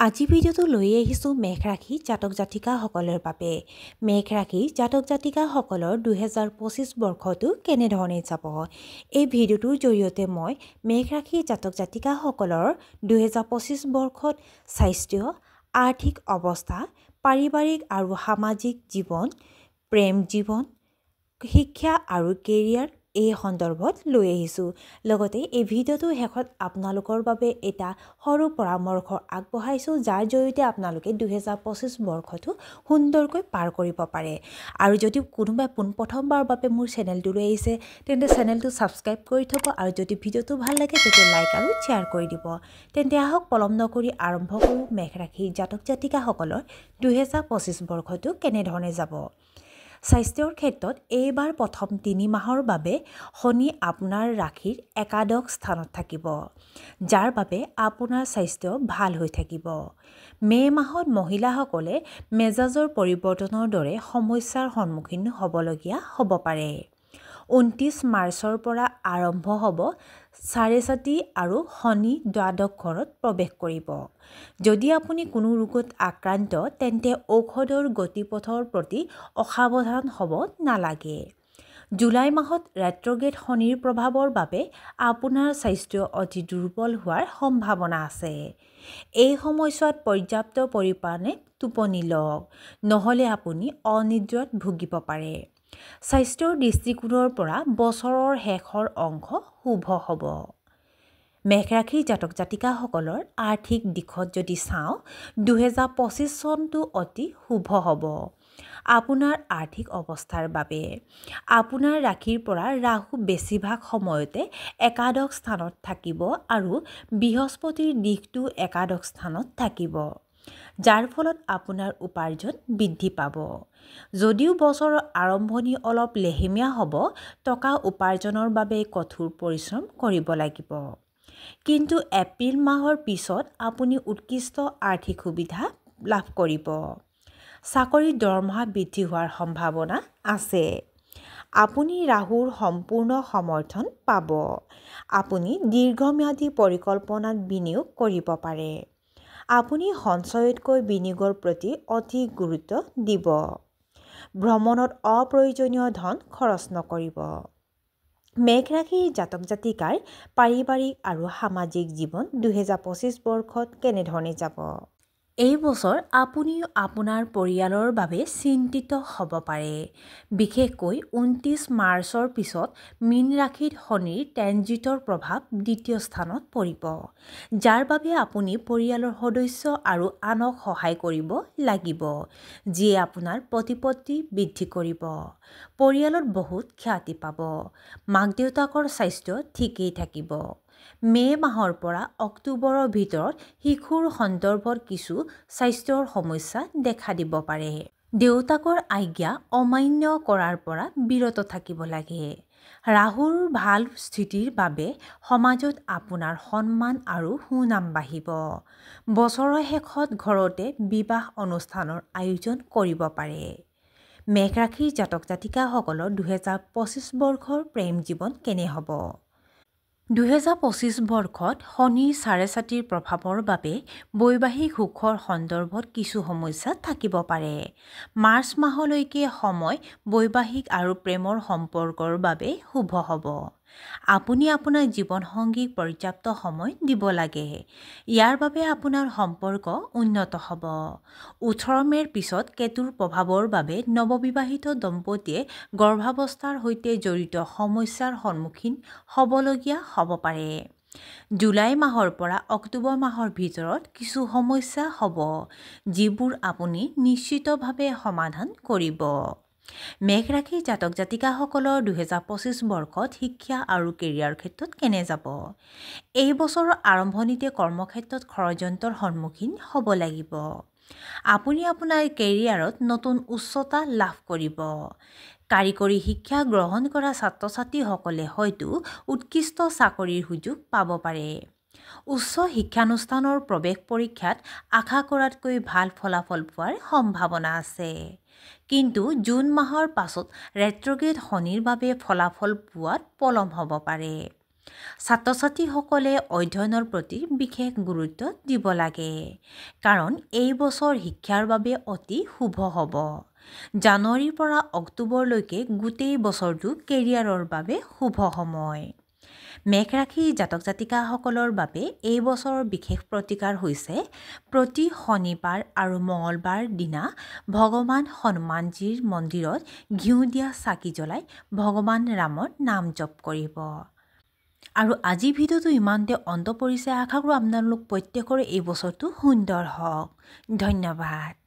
আজি ভিডিঅ'টো লৈ আহিছোঁ মেঘ ৰাশি জাতক জাতিকাসকলৰ বাবে। মেঘ ৰাশি জাতক জাতিকাসকলৰ 2025 বৰ্ষটো কেনেধৰণে যাব। এই ভিডিঅ'টোৰ জৰিয়তে মই মেঘ ৰাশি জাতক জাতিকাসকলৰ 2025 বৰ্ষত স্বাস্থ্য, আৰ্থিক অৱস্থা, পাৰিবাৰিক আৰু সামাজিক জীৱন, প্ৰেম জীৱন, শিক্ষা আৰু কেৰিয়াৰ এই সন্দৰ্ভত লৈ আহিছোঁ। লগতে এই ভিডিঅ'টোৰ শেষত আপোনালোকৰ বাবে এটা সৰু পৰামৰ্শ আগবঢ়াইছোঁ, যাৰ জৰিয়তে আপোনালোকে 2025 বৰ্ষটো সুন্দৰকৈ পাৰ কৰিব পাৰে। আৰু যদি কোনোবাই পোনপ্ৰথমবাৰৰ বাবে মোৰ চেনেলটোলৈ আহিছে, তেন্তে চেনেলটো ছাবস্ক্ৰাইব কৰি থ'ব আৰু যদি ভিডিঅ'টো ভাল লাগে তেতিয়া লাইক আৰু শ্বেয়াৰ কৰি দিব। তেন্তে আহক পলম নকৰি আৰম্ভ কৰোঁ মেঘ ৰাশি জাতক জাতিকাসকলৰ 2025 বৰ্ষটো কেনেধৰণে যাব। স্বাস্থ্যৰ ক্ষেত্ৰত এইবাৰ প্ৰথম 3 মাহৰ বাবে শনি আপোনাৰ ৰাশিৰ একাদশ স্থানত থাকিব, যাৰ বাবে আপোনাৰ স্বাস্থ্য ভাল হৈ থাকিব। মে' মাহত মহিলাসকলে মেজাজৰ পৰিৱৰ্তনৰ দৰে সমস্যাৰ সন্মুখীন হ'বলগীয়া হ'ব পাৰে। 29 মাৰ্চৰ পৰা আৰম্ভ হ'ব চাৰেচাতি আৰু শনি দ্বাদশ ঘৰত প্ৰৱেশ কৰিব। যদি আপুনি কোনো ৰোগত আক্ৰান্ত, তেন্তে ঔষধৰ গতিপথৰ প্ৰতি অসাৱধান হ'ব নালাগে। জুলাই মাহত ৰেট্ৰগেড শনিৰ প্ৰভাৱৰ বাবে আপোনাৰ স্বাস্থ্য অতি দুৰ্বল হোৱাৰ সম্ভাৱনা আছে। এই সময়ছোৱাত পৰ্যাপ্ত পৰিমাণে টোপনি লওক, নহ'লে আপুনি অনিদ্ৰাত ভুগিব পাৰে। স্বাস্থ্যৰ দৃষ্টিকোণৰ পৰা বছৰৰ শেষৰ অংশ শুভ হ'ব। মেঘ ৰাশি জাতক জাতিকাসকলৰ আৰ্থিক দিশত যদি চাওঁ, 2025 চনটো অতি শুভ হ'ব আপোনাৰ আৰ্থিক অৱস্থাৰ বাবে। আপোনাৰ ৰাশিৰ পৰা ৰাহু বেছিভাগ সময়তে একাদশ স্থানত থাকিব আৰু বৃহস্পতিৰ দিশটো একাদশ স্থানত থাকিব, যাৰ ফলত আপোনাৰ উপাৰ্জন বৃদ্ধি পাব। যদিও বছৰৰ আৰম্ভণি অলপ লেহেমীয়া হ'ব, টকা উপাৰ্জনৰ বাবে কঠোৰ পৰিশ্ৰম কৰিব লাগিব। কিন্তু এপ্ৰিল মাহৰ পিছত আপুনি উৎকৃষ্ট আৰ্থিক সুবিধা লাভ কৰিব। চাকৰিৰ দৰমহা বৃদ্ধি হোৱাৰ সম্ভাৱনা আছে। আপুনি ৰাহুৰ সম্পূৰ্ণ সমৰ্থন পাব। আপুনি দীৰ্ঘম্যাদী পৰিকল্পনাত বিনিয়োগ কৰিব পাৰে। আপুনি সঞ্চয়তকৈ বিনিয়োগৰ প্ৰতি অধিক গুৰুত্ব দিব। ভ্ৰমণত অপ্ৰয়োজনীয় ধন খৰচ নকৰিব। মেঘ ৰাশিৰ জাতক জাতিকাৰ পাৰিবাৰিক আৰু সামাজিক জীৱন 2025 বৰ্ষত কেনেধৰণে যাব। এই বছৰ আপুনিও আপোনাৰ পৰিয়ালৰ বাবে চিন্তিত হ'ব পাৰে। বিশেষকৈ 29 মাৰ্চৰ পিছত মীন ৰাশিত শনিৰ ট্ৰেনজিটৰ প্ৰভাৱ দ্বিতীয় স্থানত পৰিব, যাৰ বাবে আপুনি পৰিয়ালৰ সদস্য আৰু আনক সহায় কৰিব লাগিব, যিয়ে আপোনাৰ প্ৰতিপত্তি বৃদ্ধি কৰিব। পৰিয়ালত বহুত খ্যাতি পাব। মাক দেউতাকৰ স্বাস্থ্য ঠিকেই থাকিব। মে' মাহৰ পৰা অক্টোবৰৰ ভিতৰত শিশুৰ সন্দৰ্ভত কিছু স্বাস্থ্যৰ সমস্যা দেখা দিব পাৰে। দেউতাকৰ আজ্ঞা অমান্য কৰাৰ পৰা বিৰত থাকিব লাগে। ৰাহুৰ ভাল স্থিতিৰ বাবে সমাজত আপোনাৰ সন্মান আৰু সুনাম বাঢ়িব। বছৰৰ শেষত ঘৰতে বিবাহ অনুষ্ঠানৰ আয়োজন কৰিব পাৰে। মেঘ ৰাশিৰ জাতক জাতিকাসকলৰ 2025 বৰ্ষৰ প্ৰেম জীৱন কেনে হ'ব। 2025 বৰ্ষত শনিৰ চাৰেচাতিৰ প্ৰভাৱৰ বাবে বৈবাহিক সুখৰ সন্দৰ্ভত কিছু সমস্যা থাকিব পাৰে। মাৰ্চ মাহলৈকে সময় বৈবাহিক আৰু প্ৰেমৰ সম্পৰ্কৰ বাবে শুভ হ'ব। আপুনি আপোনাৰ জীৱনসংগীক পৰ্যাপ্ত সময় দিব লাগে। ইয়াৰ বাবে আপোনাৰ সম্পৰ্ক উন্নত হ'ব। 18 মে'ৰ পিছত কেতুৰ প্ৰভাৱৰ বাবে নৱবিবাহিত দম্পতীয়ে গৰ্ভাৱস্থাৰ সৈতে জড়িত সমস্যাৰ সন্মুখীন হ'বলগীয়া হ'ব পাৰে। জুলাই মাহৰ পৰা অক্টোবৰ মাহৰ ভিতৰত কিছু সমস্যা হ'ব, যিবোৰ আপুনি নিশ্চিতভাৱে সমাধান কৰিব। মেঘ ৰাশি জাতক জাতিকাসকলৰ 2025 বৰ্ষত শিক্ষা আৰু কেৰিয়াৰ ক্ষেত্ৰত কেনে যাব। এই বছৰৰ আৰম্ভণিতে কৰ্মক্ষেত্ৰত ষড়যন্ত্ৰৰ সন্মুখীন হ'ব লাগিব। আপুনি আপোনাৰ কেৰিয়াৰত নতুন উচ্চতা লাভ কৰিব। কাৰিকৰী শিক্ষা গ্ৰহণ কৰা ছাত্ৰ-ছাত্ৰীসকলে হয়তো উৎকৃষ্ট চাকৰিৰ সুযোগ পাব পাৰে। উচ্চ শিক্ষানুষ্ঠানৰ প্ৰৱেশ পৰীক্ষাত আশা কৰাতকৈ ভাল ফলাফল পোৱাৰ সম্ভাৱনা আছে। কিন্তু জুন মাহৰ পাছত ৰেট্ৰগেড শনিৰ বাবে ফলাফল পোৱাত পলম হ'ব পাৰে। ছাত্ৰ-ছাত্ৰীসকলে অধ্যয়নৰ প্ৰতি বিশেষ গুৰুত্ব দিব লাগে কাৰণ এই বছৰ শিক্ষাৰ বাবে অতি শুভ হ'ব। জানুৱাৰীৰ পৰা অক্টোবৰলৈকে গোটেই বছৰটো কেৰিয়াৰৰ বাবে শুভ সময়। মেঘ ৰাশি জাতক জাতিকাসকলৰ বাবে এই বছৰৰ বিশেষ প্ৰতিকাৰ হৈছে প্ৰতি শনিবাৰ আৰু মঙলবাৰ দিনা ভগৱান হনুমানজীৰ মন্দিৰত ঘিউ দিয়া চাকি জ্বলাই ভগৱান ৰামৰ নাম জপ কৰিব। আৰু আজি ভিডিঅ'টো ইমানতে অন্ত পৰিছে। আশা কৰোঁ আপোনালোক প্ৰত্যেকৰে এই বছৰটো সুন্দৰ হওক। ধন্যবাদ।